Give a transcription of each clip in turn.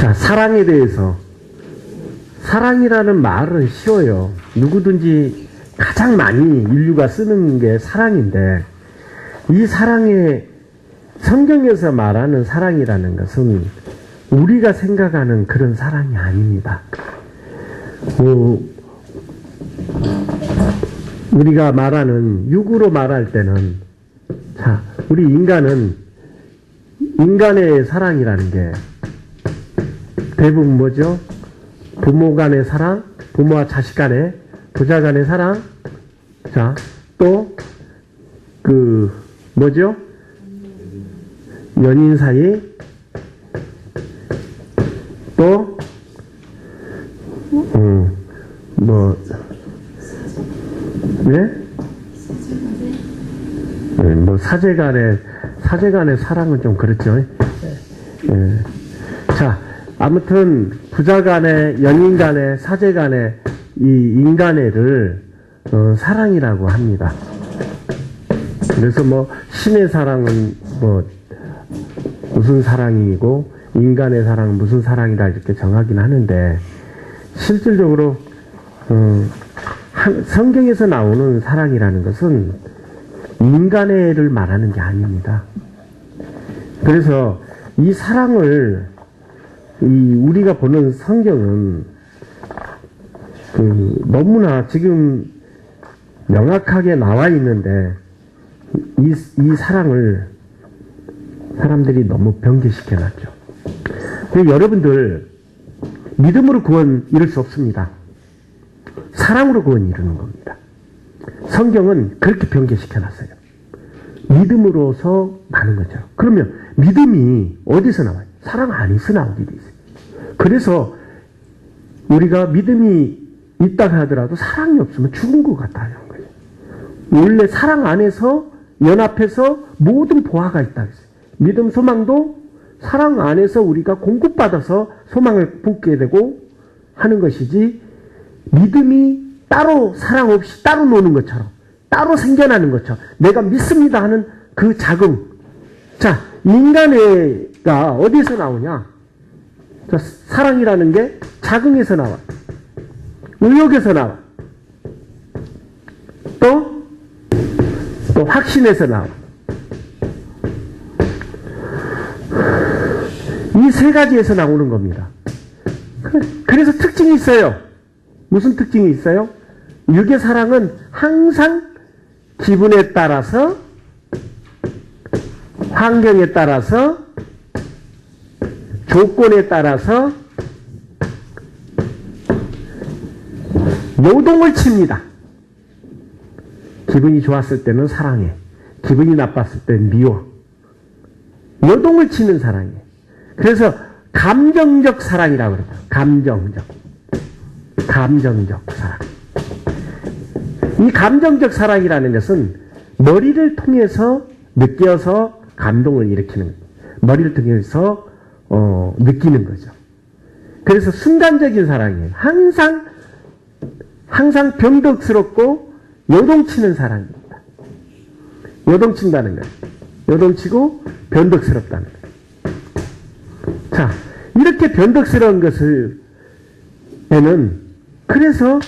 자, 사랑에 대해서. 사랑이라는 말은 쉬워요. 누구든지 가장 많이 인류가 쓰는 게 사랑인데, 이 사랑의 성경에서 말하는 사랑이라는 것은 우리가 생각하는 그런 사랑이 아닙니다. 우리가 말하는 육으로 말할 때는, 자, 우리 인간은 인간의 사랑이라는 게 대부분 뭐죠? 부모 간의 사랑, 부모와 자식 간의, 부자 간의 사랑, 자, 또 뭐죠? 연인 사이, 또 사제간의 사랑은 좀 그렇죠. 예. 자, 아무튼 부자 간의, 연인 간의, 사제 간의 이 인간애를 사랑이라고 합니다. 그래서 신의 사랑은 무슨 사랑이고 인간의 사랑은 무슨 사랑이다 이렇게 정하긴 하는데, 실질적으로 성경에서 나오는 사랑이라는 것은 인간의 애를 말하는 게 아닙니다. 그래서 이 사랑을 우리가 보는 성경은 너무나 지금 명확하게 나와 있는데, 이 사랑을 사람들이 너무 변개시켜 놨죠. 여러분들, 믿음으로 구원 이룰 수 없습니다. 사랑으로 구원 이루는 겁니다. 성경은 그렇게 변개시켜 놨어요. 믿음으로서 나는 거죠. 그러면 믿음이 어디서 나와요? 사랑 안에서 나오게 돼 있어요. 그래서 우리가 믿음이 있다고 하더라도 사랑이 없으면 죽은 것 같다는 거예요. 원래 사랑 안에서 연합해서 모든 보화가 있다고 했어요. 믿음, 소망도 사랑 안에서 우리가 공급받아서 소망을 품게 되고 하는 것이지, 믿음이 따로 사랑 없이 따로 노는 것처럼, 따로 생겨나는 것처럼, 내가 믿습니다 하는 그 자금. 자, 인간애가 어디서 나오냐? 자, 사랑이라는 게 자긍에서 나와. 의욕에서 나와. 또 확신에서 나와. 이 세 가지에서 나오는 겁니다. 그래서 특징이 있어요. 무슨 특징이 있어요? 육의 사랑은 항상 기분에 따라서, 환경에 따라서, 조건에 따라서 요동을 칩니다. 기분이 좋았을 때는 사랑해. 기분이 나빴을 때는 미워. 요동을 치는 사랑이에요. 그래서 감정적 사랑이라고 그래요. 감정적 사랑. 이 감정적 사랑이라는 것은 머리를 통해서 느껴서 감동을 일으키는 거예요. 머리를 통해서 느끼는 거죠. 그래서 순간적인 사랑이에요. 항상 변덕스럽고 요동치는 사랑입니다. 요동친다는 거예요. 요동치고 변덕스럽다는 거예요. 자, 이렇게 변덕스러운 것에는 그래서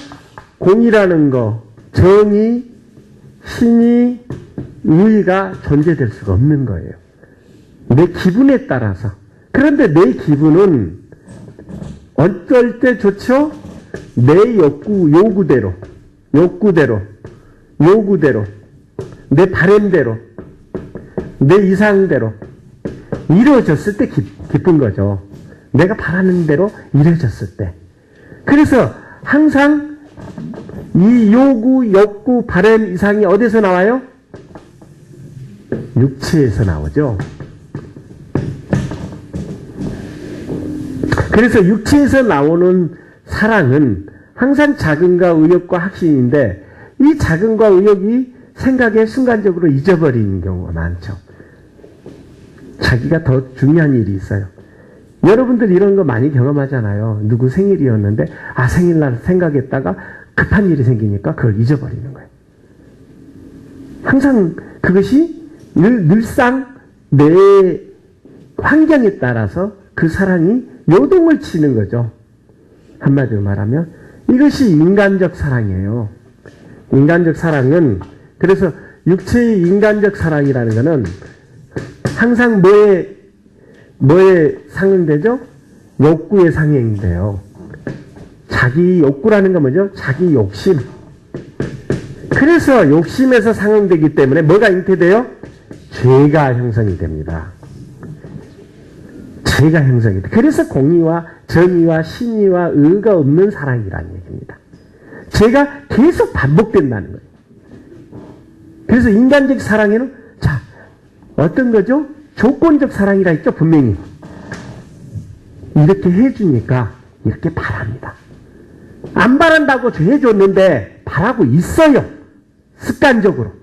공이라는 거, 정의, 신의, 의의가 존재될 수가 없는 거예요. 내 기분에 따라서. 그런데 내 기분은 어떨 때 좋죠? 내 요구대로, 내 바람대로, 내 이상대로 이루어졌을 때 기쁜 거죠. 내가 바라는 대로 이루어졌을 때. 그래서 항상 이 욕구, 바람, 이상이 어디서 나와요? 육체에서 나오죠. 그래서 육체에서 나오는 사랑은 항상 자긍과 의욕과 확신인데, 이 자긍과 의욕이 생각에 순간적으로 잊어버리는 경우가 많죠. 자기가 더 중요한 일이 있어요. 여러분들 이런 거 많이 경험하잖아요. 누구 생일이었는데 생일날 생각했다가 급한 일이 생기니까 그걸 잊어버리는 거예요. 항상 그것이 늘상 내 환경에 따라서 그 사랑이 요동을 치는 거죠. 한마디로 말하면 이것이 인간적 사랑이에요. 인간적 사랑은 그래서 육체의 인간적 사랑이라는 것은 항상 뭐에 상응되죠? 욕구에 상응돼요. 자기 욕구라는 건 뭐죠? 자기 욕심. 그래서 욕심에서 상응되기 때문에 뭐가 잉태돼요? 죄가 형성이 됩니다. 죄가 형성이 돼. 그래서 공의와 정의와 신의와 의가 없는 사랑이라는 얘기입니다. 죄가 계속 반복된다는 거예요. 그래서 인간적 사랑에는 자 어떤 거죠? 조건적 사랑이라 했죠. 분명히 이렇게 해주니까 이렇게 바랍니다. 안 바란다고 해줬는데 바라고 있어요. 습관적으로.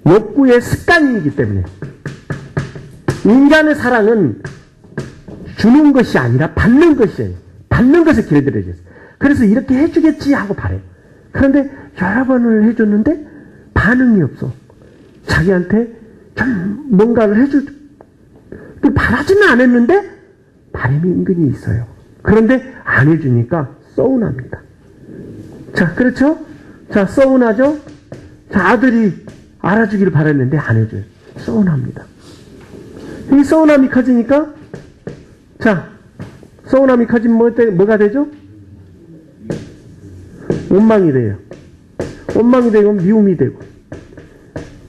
욕구의 습관이기 때문에. 인간의 사랑은 주는 것이 아니라 받는 것이에요. 받는 것에 길들여져 있어요. 그래서 이렇게 해주겠지 하고 바래요. 그런데 여러 번을 해줬는데 반응이 없어. 자기한테 좀 뭔가를 바라지는 않았는데 바람이 은근히 있어요. 그런데 안 해주니까 서운합니다. 자, 그렇죠? 자, 서운하죠? 자, 아들이 알아주기를 바랐는데 안 해줘요. 서운합니다. 이 서운함이 커지니까 자, 서운함이 커지면 뭐가 되죠? 원망이 돼요. 원망이 되고 미움이 되고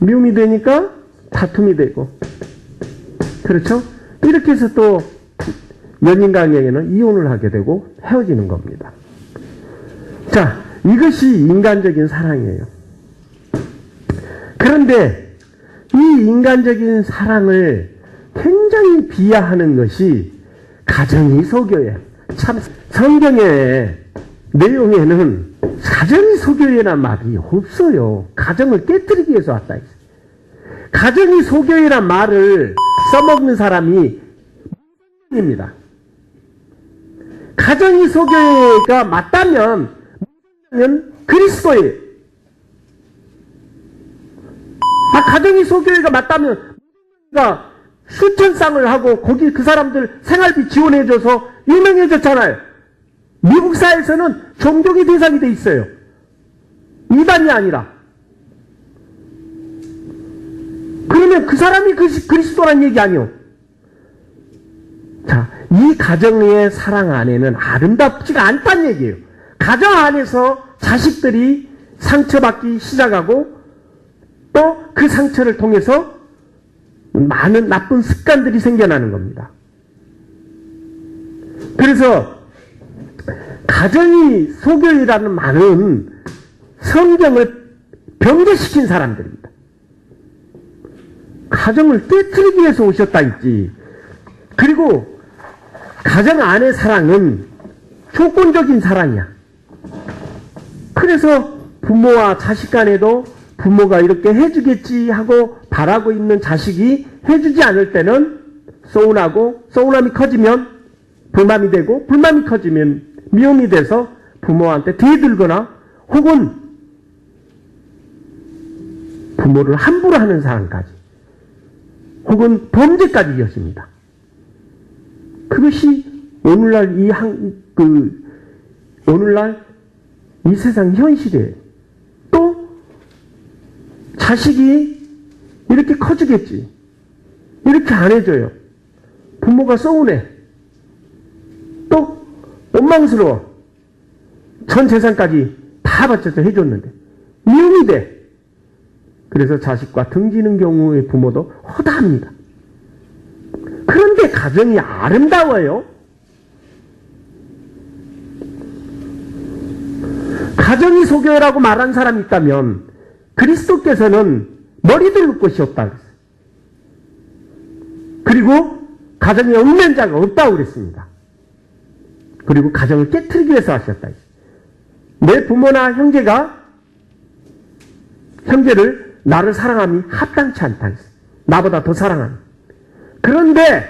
미움이 되니까 다툼이 되고 그렇죠? 이렇게 해서 또 연인 관계에는 이혼을 하게 되고 헤어지는 겁니다. 자, 이것이 인간적인 사랑이에요. 그런데 이 인간적인 사랑을 굉장히 비하하는 것이 가정이 소교예요. 참 성경의 내용에는 가정이 소교회란 말이 없어요. 가정을 깨뜨리기 위해서 왔다 했어요. 가정이 소교회란 말을 써먹는 사람이 입니다. 가정이 소교회가 맞다면 그리스도예요. 가정이 소교회가 맞다면 수천 쌍을 하고 거기 그 사람들 생활비 지원해줘서 유명해졌잖아요. 미국 사회에서는 종교의 대상이 돼 있어요. 이단이 아니라. 그러면 그 사람이 그리스도란 얘기 아니요. 자, 이 가정의 사랑 안에는 아름답지가 않다는 얘기예요. 가정 안에서 자식들이 상처받기 시작하고 또 그 상처를 통해서 많은 나쁜 습관들이 생겨나는 겁니다. 그래서 가정이 소교이라는 말은 성경을 변개시킨 사람들입니다. 가정을 깨트리기 위해서 오셨다 했지. 그리고 가정 안의 사랑은 조건적인 사랑이야. 그래서 부모와 자식 간에도 부모가 이렇게 해주겠지 하고 바라고 있는 자식이 해주지 않을 때는 서운하고 서운함이 커지면 불만이 되고 불만이 커지면 미움이 돼서 부모한테 대들거나 혹은 부모를 함부로 하는 사람까지 혹은 범죄까지 이어집니다. 그것이 오늘날 오늘날 이 세상 현실이에요. 또 자식이 이렇게 커지겠지. 이렇게 안 해줘요. 부모가 서운해. 또 원망스러워. 전 재산까지 다 바쳐서 해줬는데 미움이 돼. 그래서 자식과 등지는 경우의 부모도 허다합니다. 그런데 가정이 아름다워요. 가정이 소교회라고 말한 사람이 있다면 그리스도께서는 머리 들을 곳이 없다고 그랬어요. 그리고 가정에 얽맨 자가 없다고 그랬습니다. 그리고 가정을 깨트리기 위해서 하셨다. 내 부모나 형제를 나를 사랑함이 합당치 않다. 나보다 더 사랑함. 그런데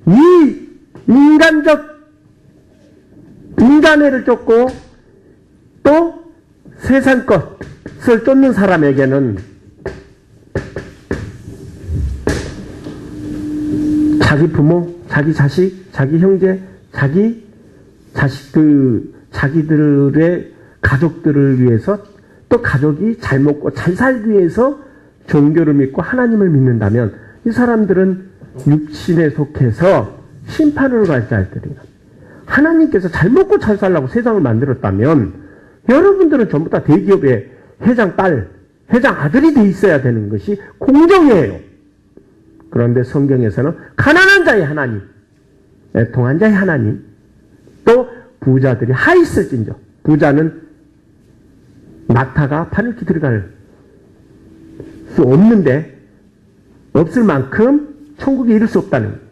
이 인간애를 쫓고 또 세상 것을 쫓는 사람에게는 자기 부모, 자기 자식, 자기 형제, 자기 자식, 자기들의 가족들을 위해서 또 가족이 잘 먹고 잘 살기 위해서 종교를 믿고 하나님을 믿는다면 이 사람들은 육신에 속해서 심판을 갈 자들이라. 하나님께서 잘 먹고 잘 살라고 세상을 만들었다면 여러분들은 전부 다 대기업의 회장 딸, 회장 아들이 돼 있어야 되는 것이 공정이에요. 그런데 성경에서는 가난한 자의 하나님, 애통한 자의 하나님, 또 부자들이 하있을진저, 부자는 낙타가 바늘기 들어갈 수 없는데 없을 만큼 천국에 이를 수 없다는 거예요.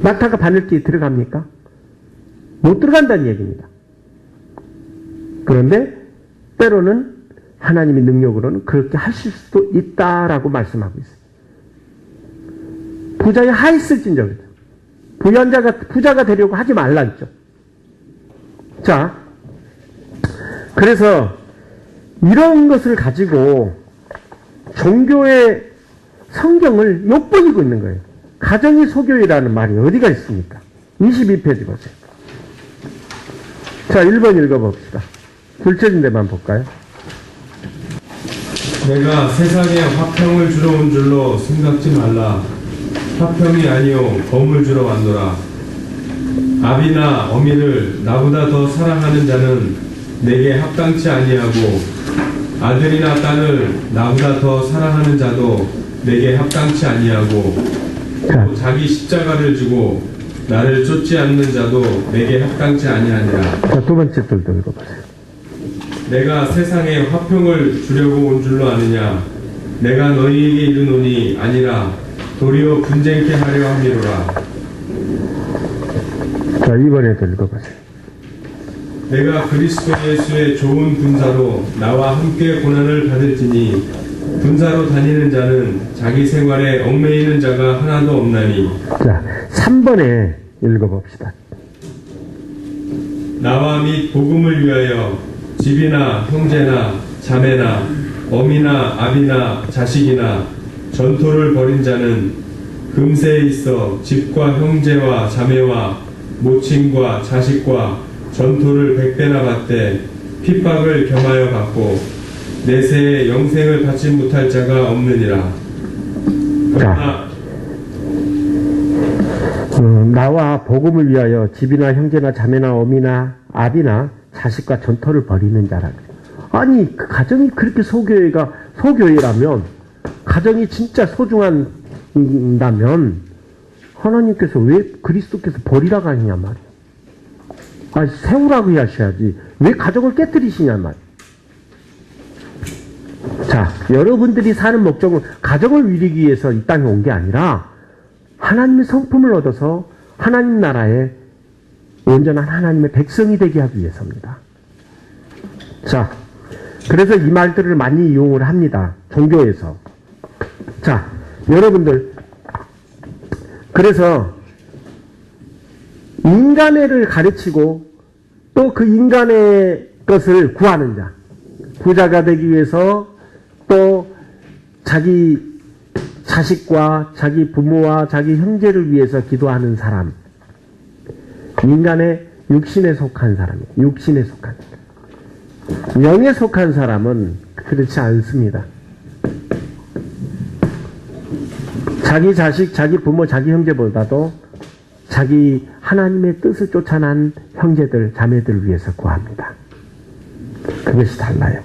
낙타가 바늘기에 들어갑니까? 못 들어간다는 얘기입니다. 그런데 때로는 하나님의 능력으로는 그렇게 하실 수도 있다라고 말씀하고 있어요. 부자의 하있을진저, 부자가 되려고 하지 말라 했죠. 자, 그래서 이런 것을 가지고 종교의 성경을 욕보이고 있는 거예요. 가정이 소교이라는 말이 어디가 있습니까? 22페이지 보세요. 자, 1번 읽어봅시다. 둘째 데만 볼까요? 내가 세상에 화평을 주러 온 줄로 생각지 말라. 화평이 아니요 검을 주러 왔노라. 아비나 어미를 나보다 더 사랑하는 자는 내게 합당치 아니하고 아들이나 딸을 나보다 더 사랑하는 자도 내게 합당치 아니하고 또 자기 십자가를 지고 나를 쫓지 않는 자도 내게 합당치 아니하니라. 자, 두 번째 줄도 읽어보세요. 내가 세상에 화평을 주려고 온 줄로 아느냐. 내가 너희에게 이르노니 아니라 도리어 분쟁케 하려 함이로라. 자, 이번에도 읽어보세요. 내가 그리스도 예수의 좋은 군사로 나와 함께 고난을 받을지니 군사로 다니는 자는 자기 생활에 얽매이는 자가 하나도 없나니. 자, 3번에 읽어봅시다. 나와 및 복음을 위하여 집이나 형제나 자매나 어미나 아비나 자식이나 전토를 벌인 자는 금세에 있어 집과 형제와 자매와 모친과 자식과 전토를 100배나 받되 핍박을 겸하여 받고 내세에 영생을 받지 못할 자가 없느니라. 그러나 나와 복음을 위하여 집이나 형제나 자매나 어미나 아비나 자식과 전토를 벌이는 자라. 아니, 그 가정이 그렇게 소교회라면, 가정이 진짜 소중한다면 하나님께서 왜 그리스도께서 버리라고 하느냐 말이야. 아니, 세우라고 하셔야지 왜 가정을 깨뜨리시냐 말이야. 자, 여러분들이 사는 목적은 가정을 위리기 위해서 이 땅에 온 게 아니라 하나님의 성품을 얻어서 하나님 나라에 온전한 하나님의 백성이 되게 하기 위해서입니다. 자, 그래서 이 말들을 많이 이용을 합니다. 종교에서. 자, 여러분들, 그래서 인간애를 가르치고 또 그 인간의 것을 구하는 자, 부자가 되기 위해서 또 자기 자식과 자기 부모와 자기 형제를 위해서 기도하는 사람, 인간의 육신에 속한 사람이에요. 육신에 속한 사람. 영에 속한 사람은 그렇지 않습니다. 자기 자식, 자기 부모, 자기 형제보다도 자기 하나님의 뜻을 쫓아난 형제들, 자매들을 위해서 구합니다. 그것이 달라요.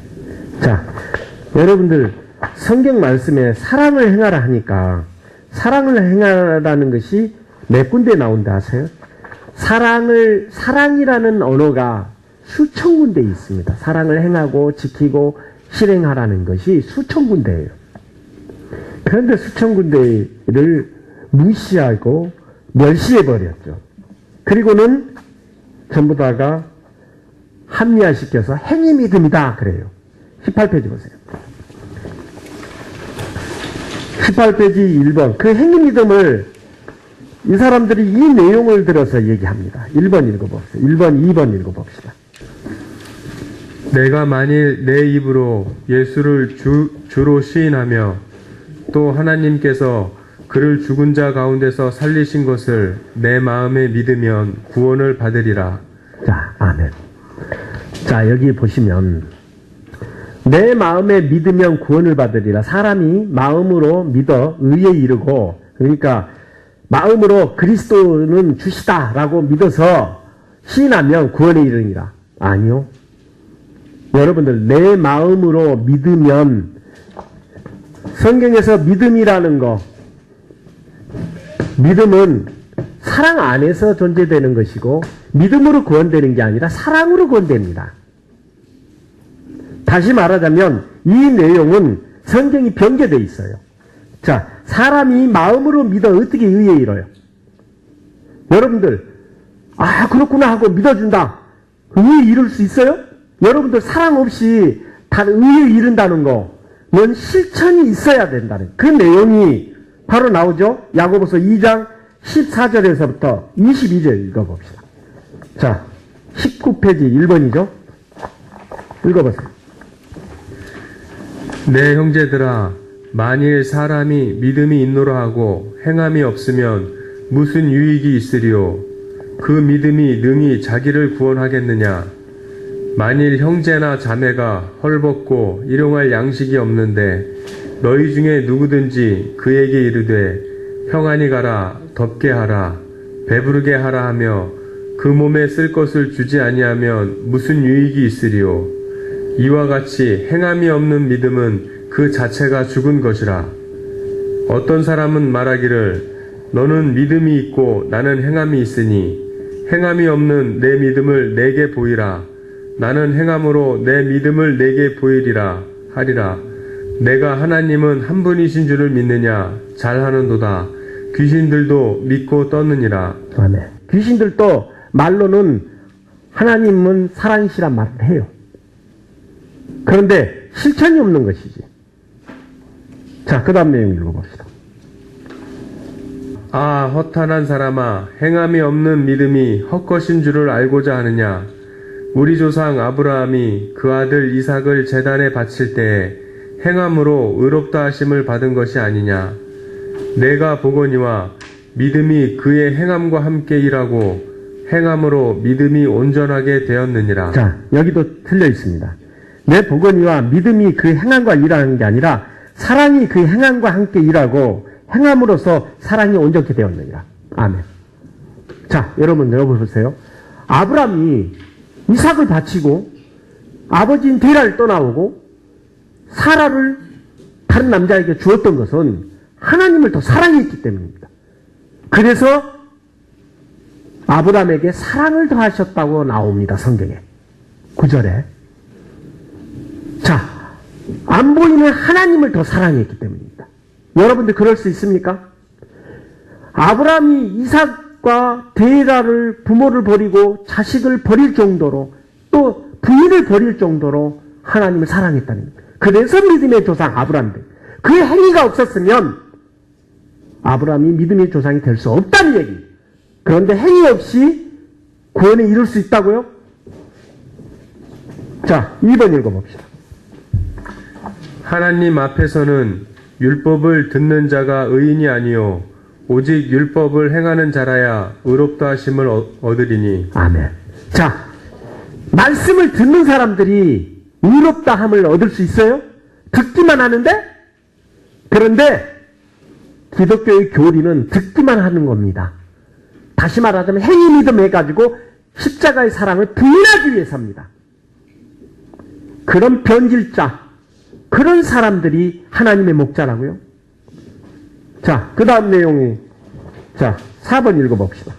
자, 여러분들 성경 말씀에 사랑을 행하라 하니까 사랑을 행하라는 것이 몇 군데 나온다 아세요? 사랑이라는 언어가 수천 군데 있습니다. 사랑을 행하고 지키고 실행하라는 것이 수천 군데예요. 그런데 수천 군데를 무시하고 멸시해버렸죠. 그리고는 전부 다가 합리화시켜서 행위 믿음이다 그래요. 18페이지 보세요. 18페이지 1번. 그 행위 믿음을 이 사람들이 이 내용을 들어서 얘기합니다. 1번 읽어봅시다. 1번, 2번 읽어봅시다. 내가 만일 내 입으로 예수를 주로 시인하며 또 하나님께서 그를 죽은 자 가운데서 살리신 것을 내 마음에 믿으면 구원을 받으리라. 자, 아멘. 자, 여기 보시면 내 마음에 믿으면 구원을 받으리라. 사람이 마음으로 믿어 의에 이르고, 그러니까 마음으로 그리스도는 주시다라고 믿어서 시인하면 구원에 이르니라. 아니요. 여러분들, 내 마음으로 믿으면, 성경에서 믿음이라는 거, 믿음은 사랑 안에서 존재되는 것이고 믿음으로 구원되는 게 아니라 사랑으로 구원됩니다. 다시 말하자면 이 내용은 성경이 변개되어 있어요. 자, 사람이 마음으로 믿어 어떻게 의에 이뤄요? 여러분들, 아 그렇구나 하고 믿어준다. 의에 이룰 수 있어요? 여러분들, 사랑 없이 다 의에 이른다는 거는 실천이 있어야 된다는 그 내용이 바로 나오죠. 야고보서 2장 14절에서부터 22절 읽어봅시다. 자, 19페이지 1번이죠. 읽어보세요. 내 형제들아, 만일 사람이 믿음이 있노라 하고 행함이 없으면 무슨 유익이 있으리요? 그 믿음이 능히 자기를 구원하겠느냐? 만일 형제나 자매가 헐벗고 일용할 양식이 없는데 너희 중에 누구든지 그에게 이르되 평안히 가라, 덥게 하라, 배부르게 하라 하며 그 몸에 쓸 것을 주지 아니하면 무슨 유익이 있으리요? 이와 같이 행함이 없는 믿음은 그 자체가 죽은 것이라. 어떤 사람은 말하기를 너는 믿음이 있고 나는 행함이 있으니 행함이 없는 내 믿음을 내게 보이라. 나는 행함으로 내 믿음을 내게 보이리라 하리라. 내가 하나님은 한 분이신 줄을 믿느냐? 잘하는도다. 귀신들도 믿고 떴느니라. 아멘. 귀신들도 말로는 하나님은 사랑이시란 말을 해요. 그런데 실천이 없는 것이지. 자, 그 다음 내용 읽어봅시다. 아, 허탄한 사람아, 행함이 없는 믿음이 헛것인 줄을 알고자 하느냐? 우리 조상 아브라함이 그 아들 이삭을 제단에 바칠 때에 행함으로 의롭다 하심을 받은 것이 아니냐? 내가 보거니와 믿음이 그의 행함과 함께 일하고 행함으로 믿음이 온전하게 되었느니라. 자, 여기도 틀려 있습니다. 내 보거니와 믿음이 그 행함과 일하는 게 아니라 사랑이 그 행함과 함께 일하고 행함으로써 사랑이 온전케 되었느니라. 아멘. 자, 여러분 보세요. 아브라함이 이삭을 바치고 아버지인 데라를 떠나오고 사라를 다른 남자에게 주었던 것은 하나님을 더 사랑했기 때문입니다. 그래서 아브라함에게 사랑을 더하셨다고 나옵니다. 성경에 9절에. 자, 안 보이는 하나님을 더 사랑했기 때문입니다. 여러분들 그럴 수 있습니까? 아브라함이 이삭과 데라를 부모를 버리고 자식을 버릴 정도로 또 부인을 버릴 정도로 하나님을 사랑했다는 거예요. 그래서 믿음의 조상 아브라함들. 그 행위가 없었으면 아브라함이 믿음의 조상이 될 수 없다는 얘기. 그런데 행위 없이 구원에 이룰 수 있다고요? 자, 2번 읽어봅시다. 하나님 앞에서는 율법을 듣는 자가 의인이 아니요 오직 율법을 행하는 자라야 의롭다 하심을 얻으리니. 아멘. 자, 말씀을 듣는 사람들이 의롭다함을 얻을 수 있어요? 듣기만 하는데? 그런데 기독교의 교리는 듣기만 하는 겁니다. 다시 말하자면 행위 믿음 해가지고 십자가의 사랑을 부인하기 위해서입니다. 그런 변질자, 그런 사람들이 하나님의 목자라고요. 자, 그 다음 내용이, 자, 4번 읽어봅시다.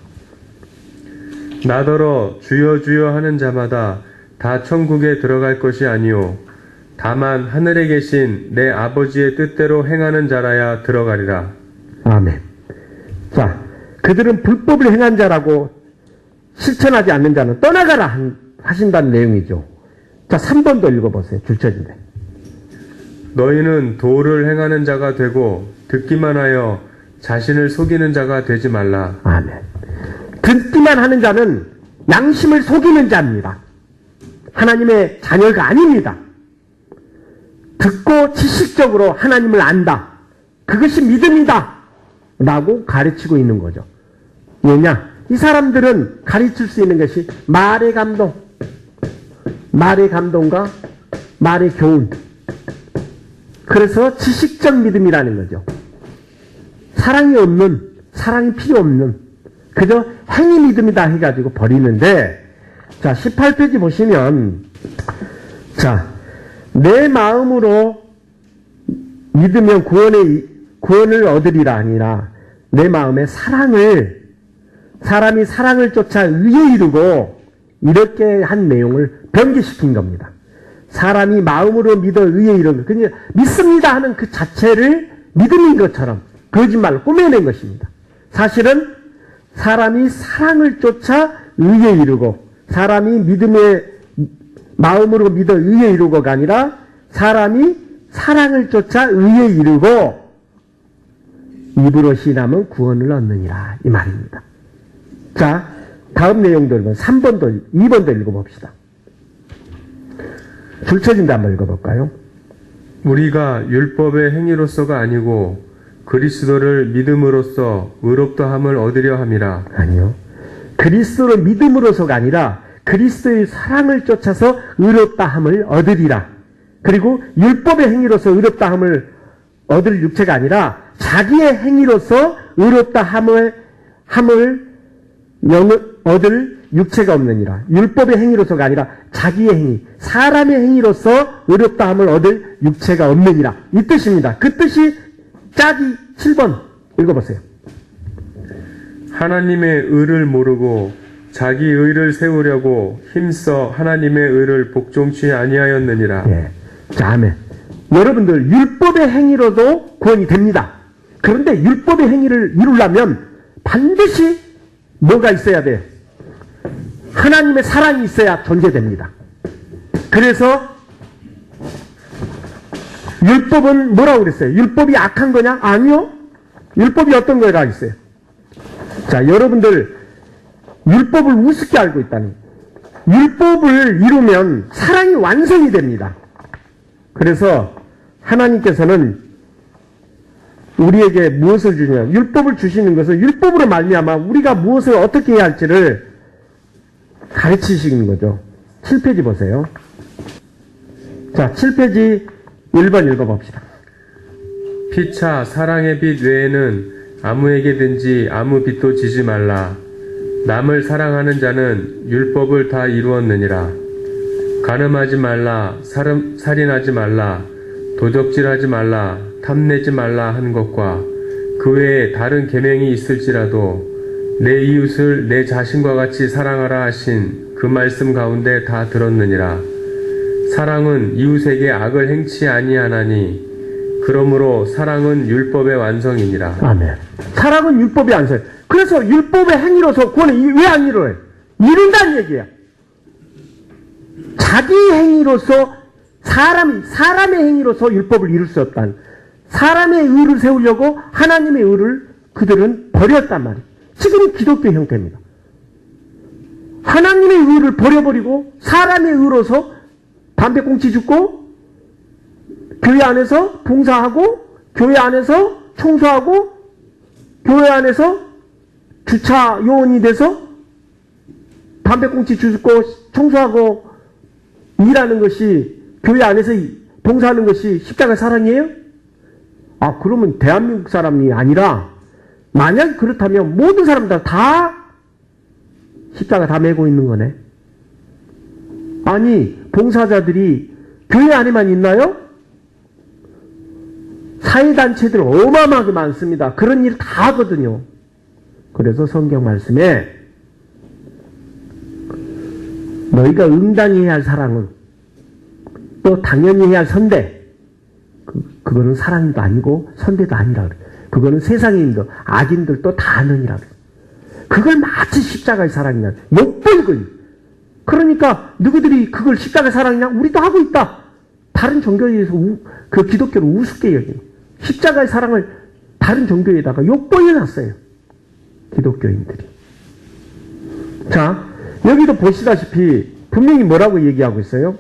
나더러 주여 주여 하는 자마다 다 천국에 들어갈 것이 아니요 다만 하늘에 계신 내 아버지의 뜻대로 행하는 자라야 들어가리라. 아멘. 자, 그들은 불법을 행한 자라고 실천하지 않는 자는 떠나가라 하신다는 내용이죠. 자, 3번도 읽어보세요. 줄쳐진데. 너희는 도를 행하는 자가 되고 듣기만 하여 자신을 속이는 자가 되지 말라. 아멘. 듣기만 하는 자는 양심을 속이는 자입니다. 하나님의 자녀가 아닙니다. 듣고 지식적으로 하나님을 안다. 그것이 믿음이다. 라고 가르치고 있는 거죠. 왜냐? 이 사람들은 가르칠 수 있는 것이 말의 감동, 말의 감동과 말의 교훈. 그래서 지식적 믿음이라는 거죠. 사랑이 없는, 사랑이 필요 없는, 그저 행위 믿음이다 해가지고 버리는데, 자, 18페이지 보시면, 자, 내 마음으로 믿으면 구원을 얻으리라 아니라, 내 마음에 사람이 사랑을 쫓아 의에 이르고, 이렇게 한 내용을 변개시킨 겁니다. 사람이 마음으로 믿어 의에 이르는, 그냥 믿습니다 하는 그 자체를 믿음인 것처럼 거짓말로 꾸며낸 것입니다. 사실은 사람이 사랑을 쫓아 의에 이르고, 사람이 마음으로 믿어 의에 이르고가 아니라 사람이 사랑을 쫓아 의에 이르고 입으로 신하면 구원을 얻느니라, 이 말입니다. 자, 다음 내용들 3번도 2번도 읽어봅시다. 줄 쳐진다 한번 읽어볼까요? 우리가 율법의 행위로서가 아니고 그리스도를 믿음으로써 의롭다함을 얻으려 함이라. 아니요. 그리스도를 믿음으로서가 아니라 그리스도의 사랑을 쫓아서 의롭다함을 얻으리라. 그리고 율법의 행위로서 의롭다함을 얻을 육체가 아니라 자기의 행위로서 의롭다함을 얻을 육체가 없느니라. 율법의 행위로서가 아니라 자기의 행위, 사람의 행위로서 의롭다함을 얻을 육체가 없느니라. 이 뜻입니다. 그 뜻이 짜기 7번 읽어보세요. 하나님의 의를 모르고 자기 의를 세우려고 힘써 하나님의 의를 복종치 아니하였느니라. 예. 자, 아멘. 여러분들 율법의 행위로도 구원이 됩니다. 그런데 율법의 행위를 이루려면 반드시 뭐가 있어야 돼요? 하나님의 사랑이 있어야 존재됩니다. 그래서 율법은 뭐라고 그랬어요? 율법이 악한 거냐? 아니요. 율법이 어떤 거라 있어요? 자, 여러분들 율법을 우습게 알고 있다니. 율법을 이루면 사랑이 완성이 됩니다. 그래서 하나님께서는 우리에게 무엇을 주냐? 율법을 주시는 것은 율법으로 말미암아 우리가 무엇을 어떻게 해야 할지를 가르치시는 거죠. 7페이지 보세요. 자, 7페이지 1번 읽어봅시다. 피차 사랑의 빛 외에는 아무에게든지 아무 빛도 지지 말라. 남을 사랑하는 자는 율법을 다 이루었느니라. 간음하지 말라, 살인하지 말라, 도적질하지 말라, 탐내지 말라 한 것과 그 외에 다른 계명이 있을지라도 내 이웃을 내 자신과 같이 사랑하라 하신 그 말씀 가운데 다 들었느니라. 사랑은 이웃에게 악을 행치 아니하나니 그러므로 사랑은 율법의 완성이니라. 아멘. 사랑은 율법의 완성. 그래서 율법의 행위로서 구원을 왜 안 이루어요? 이룬다는 얘기야. 자기 행위로서 사람의 행위로서 율법을 이룰 수 없다는, 사람의 의를 세우려고 하나님의 의를 그들은 버렸단 말이에요. 지금은 기독교 형태입니다. 하나님의 의를 버려버리고 사람의 의로서 담배꽁치 줍고 교회 안에서 봉사하고 교회 안에서 청소하고 교회 안에서 주차 요원이 돼서 담배꽁치 줍고 청소하고 일하는 것이, 교회 안에서 봉사하는 것이 십자가 사랑이에요? 아, 그러면 대한민국 사람이 아니라, 만약 그렇다면 모든 사람들 다 십자가 다 메고 있는 거네. 아니, 봉사자들이 교회 안에만 있나요? 사회단체들 어마어마하게 많습니다. 그런 일 다 하거든요. 그래서 성경 말씀에 너희가 응당히 해야 할 사랑은, 또 당연히 해야 할 선대, 그거는 사랑도 아니고 선대도 아니라 그래. 그거는 세상의 인도, 악인들도 다 하느니라 그래. 그걸 마치 십자가의 사랑이냐, 욕보이거든요. 그러니까 누구들이 그걸 십자가의 사랑이냐, 우리도 하고 있다. 다른 종교에 의해서 그 기독교를 우습게 여겨요. 십자가의 사랑을 다른 종교에다가 욕보여놨어요, 기독교인들이. 자, 여기도 보시다시피 분명히 뭐라고 얘기하고 있어요?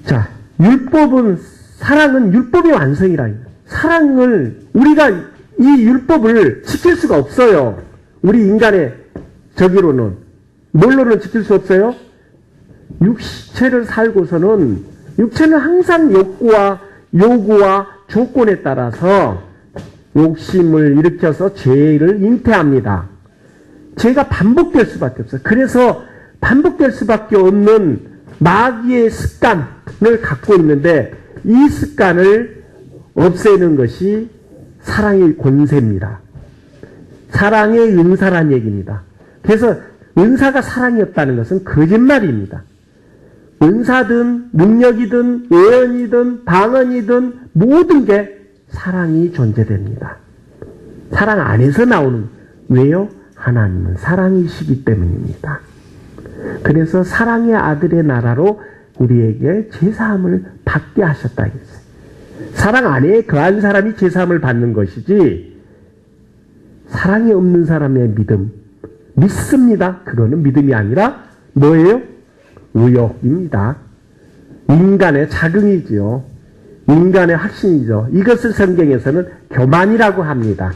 자, 사랑은 율법의 완성이라. 사랑을 우리가 이 율법을 지킬 수가 없어요. 우리 인간의 저기로는. 뭘로는 지킬 수 없어요? 육체를 살고서는 육체는 항상 욕구와 요구와 조건에 따라서 욕심을 일으켜서 죄를 잉태합니다. 죄가 반복될 수밖에 없어요. 그래서 반복될 수밖에 없는 마귀의 습관을 갖고 있는데 이 습관을 없애는 것이 사랑의 권세입니다. 사랑의 은사란 얘기입니다. 그래서 은사가 사랑이었다는 것은 거짓말입니다. 은사든 능력이든 예언이든 방언이든 모든 게 사랑이 존재됩니다. 사랑 안에서 나오는, 왜요? 하나님은 사랑이시기 때문입니다. 그래서 사랑의 아들의 나라로 우리에게 제사함을 받게 하셨다 했어요. 사랑 안에 거한 사람이 제사함을 받는 것이지 사랑이 없는 사람의 믿음, 믿습니다. 그거는 믿음이 아니라 뭐예요? 의욕입니다. 인간의 자긍이지요. 인간의 확신이죠. 이것을 성경에서는 교만이라고 합니다.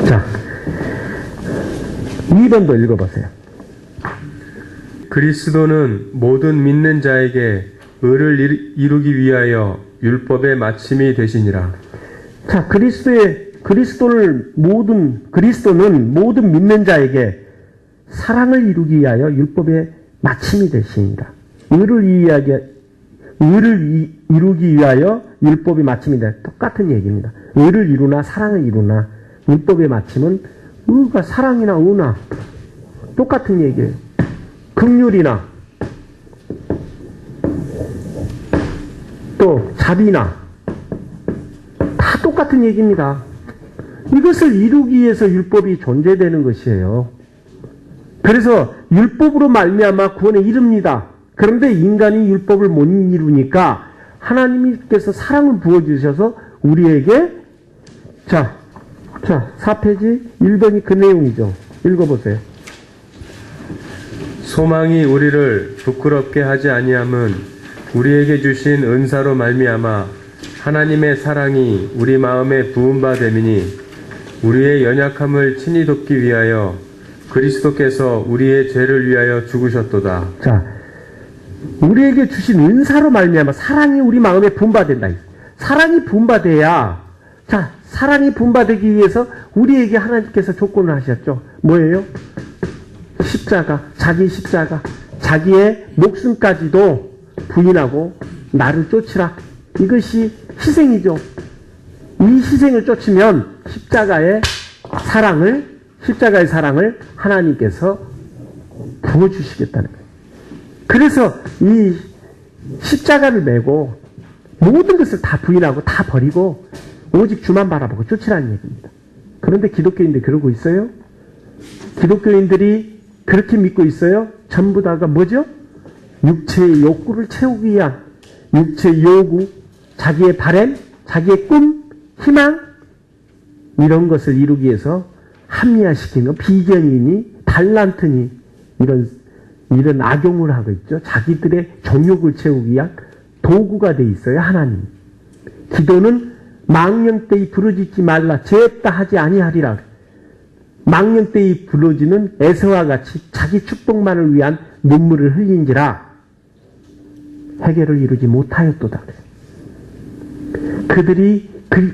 자, 2번도 읽어보세요. 그리스도는 모든 믿는 자에게 의를 이루기 위하여 율법의 마침이 되시니라. 자, 그리스도는 모든 믿는 자에게 사랑을 이루기 위하여 율법의 마침이 되시니라. 의를 이루기 위하여 율법의 마침이 돼. 똑같은 얘기입니다. 의를 이루나 사랑을 이루나 율법의 마침은 의가 사랑이나 의나 똑같은 얘기예요. 긍휼이나 또 자비나 다 똑같은 얘기입니다. 이것을 이루기 위해서 율법이 존재되는 것이에요. 그래서 율법으로 말미암아 구원에 이릅니다. 그런데 인간이 율법을 못 이루니까 하나님께서 사랑을 부어주셔서 우리에게 4페이지 1번이 그 내용이죠. 읽어보세요. 소망이 우리를 부끄럽게 하지 아니함은 우리에게 주신 은사로 말미암아 하나님의 사랑이 우리 마음에 부은 바 됨이니 우리의 연약함을 친히 돕기 위하여 그리스도께서 우리의 죄를 위하여 죽으셨도다. 자, 우리에게 주신 은사로 말미암아 사랑이 우리 마음에 부은 바 된다. 사랑이 부은 바 돼야, 사랑이 부은 바 되기 위해서 우리에게 하나님께서 조건을 하셨죠. 뭐예요? 십자가, 자기의 목숨까지도 부인하고 나를 쫓으라. 이것이 희생이죠. 이 희생을 쫓으면 십자가의 사랑을 하나님께서 부어주시겠다는 거예요. 그래서 이 십자가를 메고 모든 것을 다 부인하고 다 버리고 오직 주만 바라보고 쫓으라는 얘기입니다. 그런데 기독교인들 그러고 있어요? 기독교인들이 그렇게 믿고 있어요? 전부 다가 뭐죠? 육체의 욕구를 채우기 위한 육체의 요구, 자기의 바램, 자기의 꿈, 희망 이런 것을 이루기 위해서 합리화시키는 비견이니 달란트니 이런 악용을 하고 있죠. 자기들의 정욕을 채우기 위한 도구가 돼 있어요. 하나님. 기도는 망령되이 부르짖지 말라. 죄했다 하지 아니하리라. 망령되이 부르짖는 에서와 같이 자기 축복만을 위한 눈물을 흘린지라 해결을 이루지 못하였도다.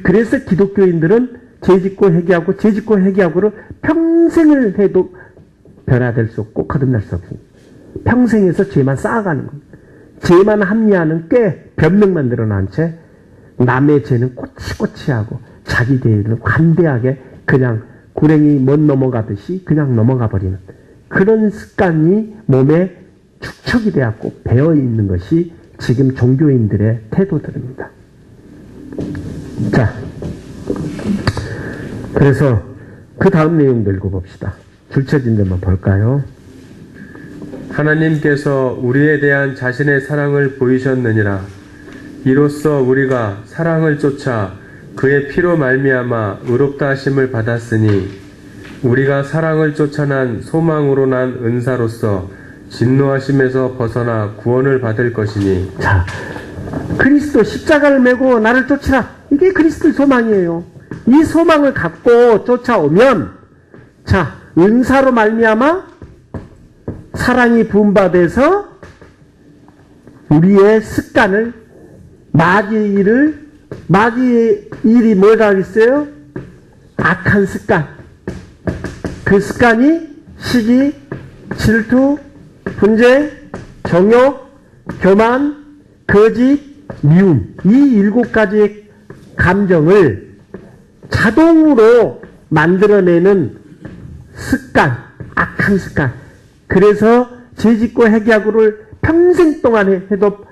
그래서 기독교인들은 죄짓고 회개하고를 평생을 해도 변화될 수 없고 거듭날 수 없습니다. 평생에서 죄만 쌓아가는 겁니다. 죄만 합리화하는 꽤 변명만 늘어난 채 남의 죄는 꼬치꼬치하고 자기 죄는 관대하게 그냥 구렁이 못 넘어가듯이 그냥 넘어가 버리는 그런 습관이 몸에 축적이 되었고 배어 있는 것이 지금 종교인들의 태도들입니다. 자, 그래서 그 다음 내용도 읽어봅시다. 줄쳐진 데만 볼까요? 하나님께서 우리에 대한 자신의 사랑을 보이셨느니라. 이로써 우리가 사랑을 쫓아 그의 피로 말미암아 의롭다 하심을 받았으니 우리가 사랑을 쫓아 난 소망으로 난 은사로서 진노하심에서 벗어나 구원을 받을 것이니. 자, 그리스도 십자가를 메고 나를 쫓으라. 이게 그리스도의 소망이에요. 이 소망을 갖고 쫓아오면 자, 은사로 말미암아 사랑이 부음받아서 우리의 습관을 마귀의 일이 뭐라 그랬어요? 악한 습관. 그 습관이 시기, 질투, 분쟁, 정욕, 교만, 거짓, 미움. 이 7가지의 감정을 자동으로 만들어내는 습관, 악한 습관. 그래서 죄짓고 회개하고를 평생 동안 해도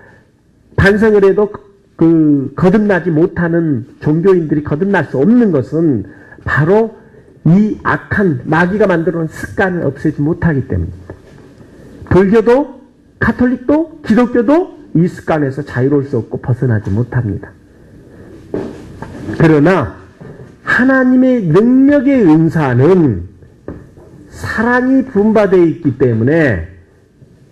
반성을 해도 거듭나지 못하는 종교인들이 거듭날 수 없는 것은 바로 이 악한 마귀가 만들어놓은 습관을 없애지 못하기 때문입니다. 불교도 가톨릭도 기독교도 이 습관에서 자유로울 수 없고 벗어나지 못합니다. 그러나 하나님의 능력의 은사는 사랑이 분바되어 있기 때문에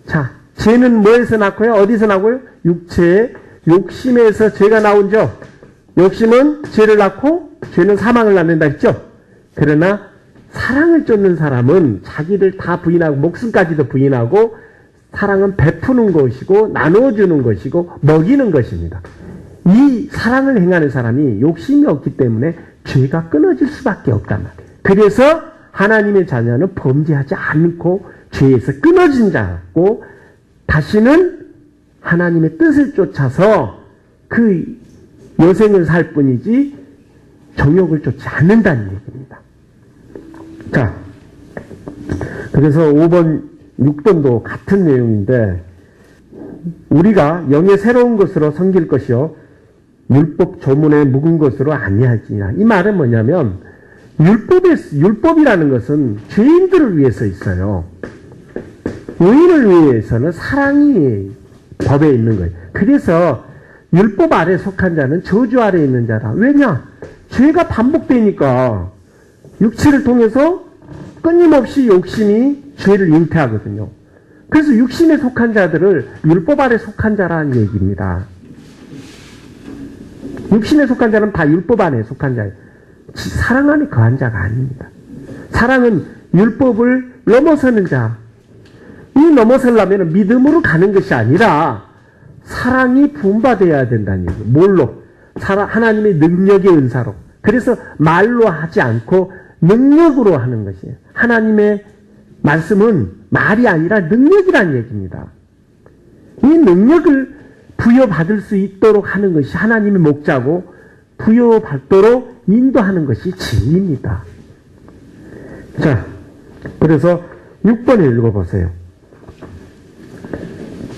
자, 죄는 뭐에서 낳고요? 어디서 나고요? 육체의 욕심에서 죄가 나오죠. 욕심은 죄를 낳고 죄는 사망을 낳는다 했죠. 그러나 사랑을 쫓는 사람은 자기를 다 부인하고 목숨까지도 부인하고 사랑은 베푸는 것이고 나눠주는 것이고 먹이는 것입니다. 이 사랑을 행하는 사람이 욕심이 없기 때문에 죄가 끊어질 수밖에 없단 말이에요. 그래서 하나님의 자녀는 범죄하지 않고 죄에서 끊어진 자고 다시는 하나님의 뜻을 쫓아서 그 여생을 살 뿐이지 정욕을 쫓지 않는다는 얘기입니다. 자, 그래서 5번, 6번도 같은 내용인데 우리가 영의 새로운 것으로 섬길 것이요 율법 조문에 묵은 것으로 아니할지니라. 이 말은 뭐냐면 율법이라는 것은 죄인들을 위해서 있어요. 의인을 위해서는 사랑이 법에 있는 거예요. 그래서 율법 아래 속한 자는 저주 아래 있는 자라. 왜냐? 죄가 반복되니까 육체를 통해서 끊임없이 욕심이 죄를 잉태하거든요. 그래서 육신에 속한 자들을 율법 아래 속한 자라는 얘기입니다. 육신에 속한 자는 다 율법 안에 속한 자예요. 사랑 안에 거한 자가 아닙니다. 사랑은 율법을 넘어서는 자. 이 넘어서려면 믿음으로 가는 것이 아니라 사랑이 부음받아야 된다는 얘기예요. 뭘로? 하나님의 능력의 은사로. 그래서 말로 하지 않고 능력으로 하는 것이에요. 하나님의 말씀은 말이 아니라 능력이라는 얘기입니다. 이 능력을 부여받을 수 있도록 하는 것이 하나님의 목자고 부여받도록 인도하는 것이 진리입니다. 자, 그래서 6번을 읽어보세요.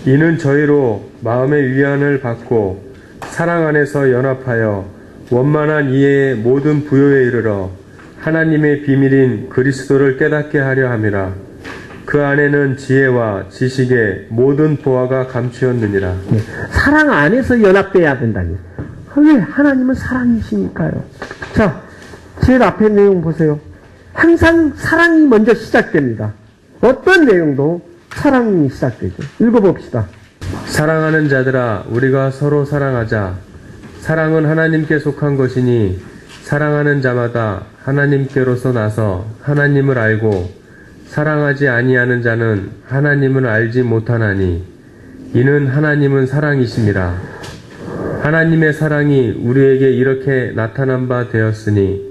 이는 저희로 마음의 위안을 받고 사랑 안에서 연합하여 원만한 이해의 모든 부요에 이르러 하나님의 비밀인 그리스도를 깨닫게 하려 함이라. 그 안에는 지혜와 지식의 모든 보화가 감추었느니라. 네, 사랑 안에서 연합돼야 된다니. 왜? 하나님은 사랑이시니까요. 자, 제일 앞에 내용 보세요. 항상 사랑이 먼저 시작됩니다. 어떤 내용도 사랑이 시작되죠. 읽어봅시다. 사랑하는 자들아, 우리가 서로 사랑하자. 사랑은 하나님께 속한 것이니 사랑하는 자마다 하나님께로서 나서 하나님을 알고 사랑하지 아니하는 자는 하나님을 알지 못하나니 이는 하나님은 사랑이심이라. 하나님의 사랑이 우리에게 이렇게 나타난 바 되었으니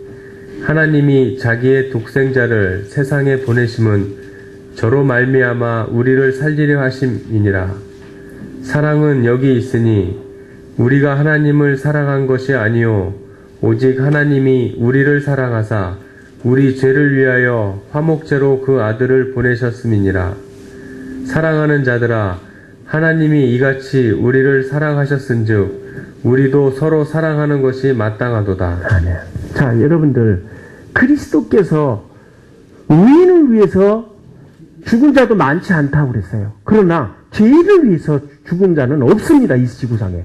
하나님이 자기의 독생자를 세상에 보내심은 저로 말미암아 우리를 살리려 하심이니라. 사랑은 여기 있으니 우리가 하나님을 사랑한 것이 아니요 오직 하나님이 우리를 사랑하사 우리 죄를 위하여 화목제로 그 아들을 보내셨음이니라. 사랑하는 자들아, 하나님이 이같이 우리를 사랑하셨은즉 우리도 서로 사랑하는 것이 마땅하도다. 아멘. 자, 여러분들, 그리스도께서 의인을 위해서 죽은 자도 많지 않다고 그랬어요. 그러나 죄인을 위해서 죽은 자는 없습니다. 이 지구상에.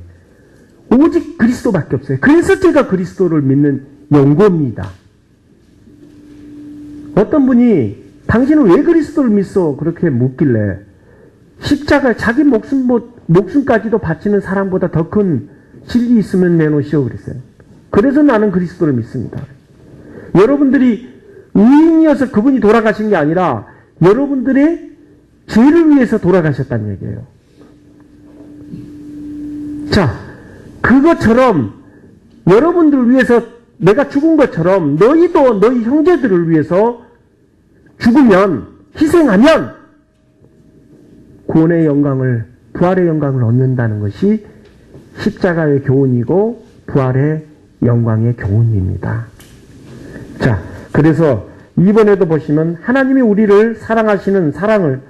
오직 그리스도밖에 없어요. 그래서 제가 그리스도를 믿는 연고입니다. 어떤 당신은 왜 그리스도를 믿어? 그렇게 묻길래 십자가 자기 목숨 목숨까지도 바치는 사랑보다 더 큰 진리 있으면 내놓으시오 그랬어요. 그래서 나는 그리스도를 믿습니다. 여러분들이 의인이어서 그분이 돌아가신 게 아니라 여러분들의 죄를 위해서 돌아가셨다는 얘기예요. 자, 그것처럼 여러분들을 위해서 내가 죽은 것처럼 너희도 너희 형제들을 위해서 죽으면, 희생하면 구원의 영광을, 부활의 영광을 얻는다는 것이 십자가의 교훈이고 부활의 영광의 교훈입니다. 자, 그래서 이번에도 보시면 하나님이 우리를 사랑하시는 사랑을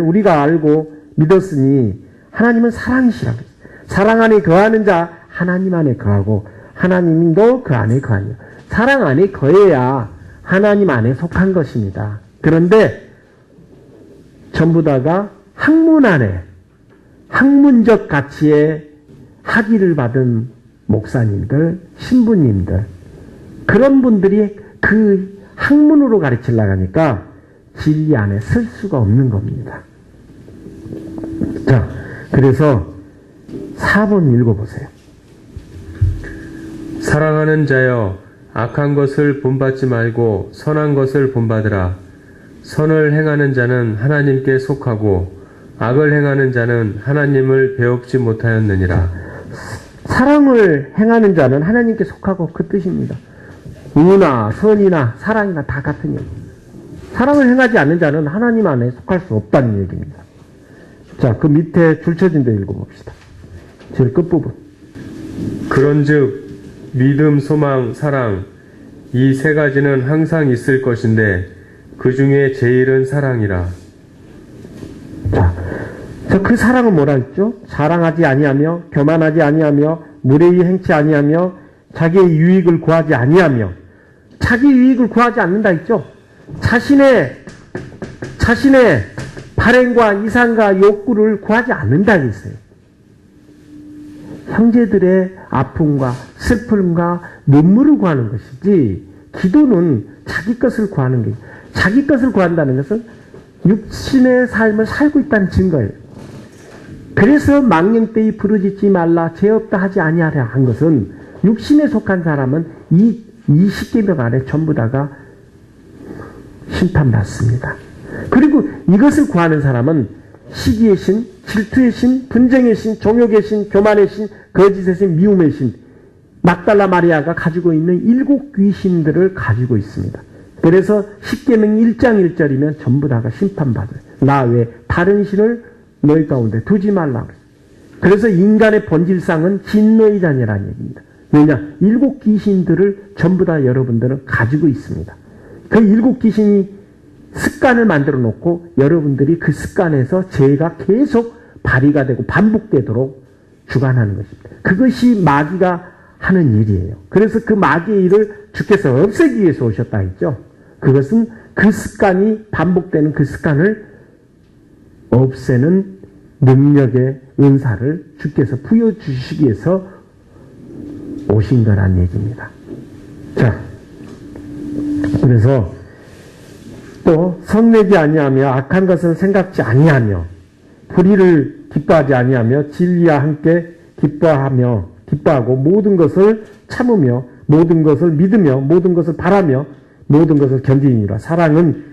우리가 알고 믿었으니 하나님은 사랑이시라고 했어요. 사랑 안에 거하는 자 하나님 안에 거하고 하나님도 그 안에 거하니라. 사랑 안에 거해야 하나님 안에 속한 것입니다. 그런데 전부 다가 학문 안에 학문적 가치의 학위를 받은 목사님들, 신부님들, 그런 분들이 그 학문으로 가르치려고 하니까 진리 안에 설 수가 없는 겁니다. 자, 그래서 4번 읽어보세요. 사랑하는 자여, 악한 것을 본받지 말고 선한 것을 본받으라. 선을 행하는 자는 하나님께 속하고 악을 행하는 자는 하나님을 배웁지 못하였느니라. 사랑을 행하는 자는 하나님께 속하고 그 뜻입니다. 의나 선이나 사랑이나 다 같은 얘기. 사랑을 행하지 않는 자는 하나님 안에 속할 수 없다는 얘기입니다. 자, 그 밑에 줄쳐진 데 읽어봅시다. 제일 끝부분. 그런즉 믿음, 소망, 사랑 이 세 가지는 항상 있을 것인데 그 중에 제일은 사랑이라. 자, 그 사랑은 뭐라 했죠? 자랑하지 아니하며 교만하지 아니하며 무례히 행치 아니하며 자기의 유익을 구하지 아니하며. 자기 유익을 구하지 않는다 했죠? 자신의 발행과 이상과 욕구를 구하지 않는다 했어요. 형제들의 아픔과 슬픔과 눈물을 구하는 것이지, 기도는 자기 것을 구하는 게, 자기 것을 구한다는 것은 육신의 삶을 살고 있다는 증거예요. 그래서 망령되이 부르짖지 말라 죄 없다 하지 아니하라 한 것은, 육신에 속한 사람은 이 20계명 안에 전부 다가 심판받습니다. 그리고 이것을 구하는 사람은 시기의 신, 질투의 신, 분쟁의 신, 종욕의 신, 교만의 신, 거짓의 신, 미움의 신, 막달라 마리아가 가지고 있는 7 귀신들을 가지고 있습니다. 그래서 십계명 1장 1절이면 전부 다가 심판받아요. 나 외에 다른 신을 너희 가운데 두지 말라. 그래서 인간의 본질상은 진노의 자녀라는 얘기입니다. 왜냐? 7 귀신들을 전부 다 여러분들은 가지고 있습니다. 그 7 귀신이 습관을 만들어 놓고 여러분들이 그 습관에서 죄가 계속 발휘가 되고 반복되도록 주관하는 것입니다. 그것이 마귀가 하는 일이에요. 그래서 그 마귀의 일을 주께서 없애기 위해서 오셨다 했죠. 그것은 그 습관이 반복되는 그 습관을 없애는 능력의 은사를 주께서 부여주시기 위해서 오신 거란 얘기입니다. 자, 그래서 또 성내지 아니하며 악한 것은 생각지 아니하며 불의를 기뻐하지 아니하며 진리와 함께 기뻐하고 모든 것을 참으며 모든 것을 믿으며 모든 것을 바라며 모든 것을 견디니라. 사랑은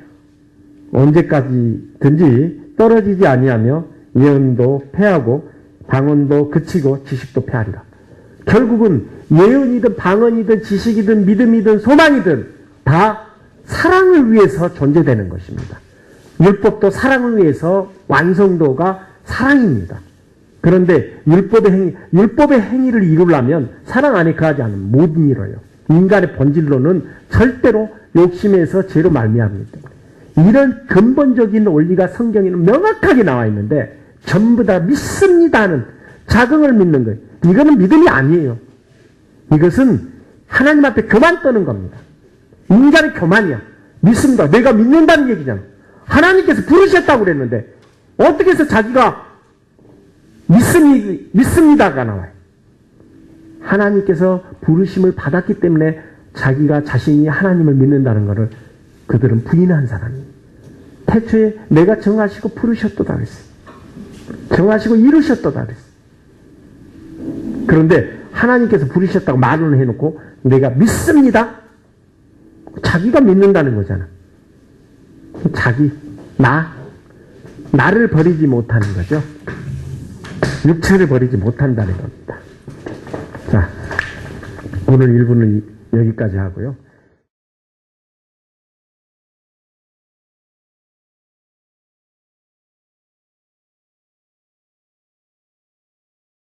언제까지든지 떨어지지 아니하며 예언도 패하고 방언도 그치고 지식도 패하리라. 결국은 예언이든 방언이든 지식이든 믿음이든 소망이든 다 사랑을 위해서 존재되는 것입니다. 율법도 사랑을 위해서 완성도가 사랑입니다. 그런데 율법의 행위를 이루려면 사랑 안에 거하지 않으면 못 이뤄요. 인간의 본질로는 절대로 욕심에서 죄로 말미암기 때문에. 이런 근본적인 원리가 성경에는 명확하게 나와 있는데 전부 다 믿습니다 하는 자긍을 믿는 거예요. 이거는 믿음이 아니에요. 이것은 하나님 앞에 교만 떠는 겁니다. 인간의 교만이야. 믿습니다. 내가 믿는다는 얘기잖아. 하나님께서 부르셨다고 그랬는데 어떻게 해서 자기가 믿습니다가 나와요. 하나님께서 부르심을 받았기 때문에 자기가 자신이 하나님을 믿는다는 것을 그들은 부인한 사람이에요. 태초에 내가 정하시고 부르셨도다 그랬어요. 정하시고 이루셨도다 그랬어요. 그런데 하나님께서 부르셨다고 말은 해놓고 내가 믿습니다. 자기가 믿는다는 거잖아. 자기, 나를 버리지 못하는 거죠. 육체를 버리지 못한다는 겁니다. 자, 오늘 1부는 여기까지 하고요.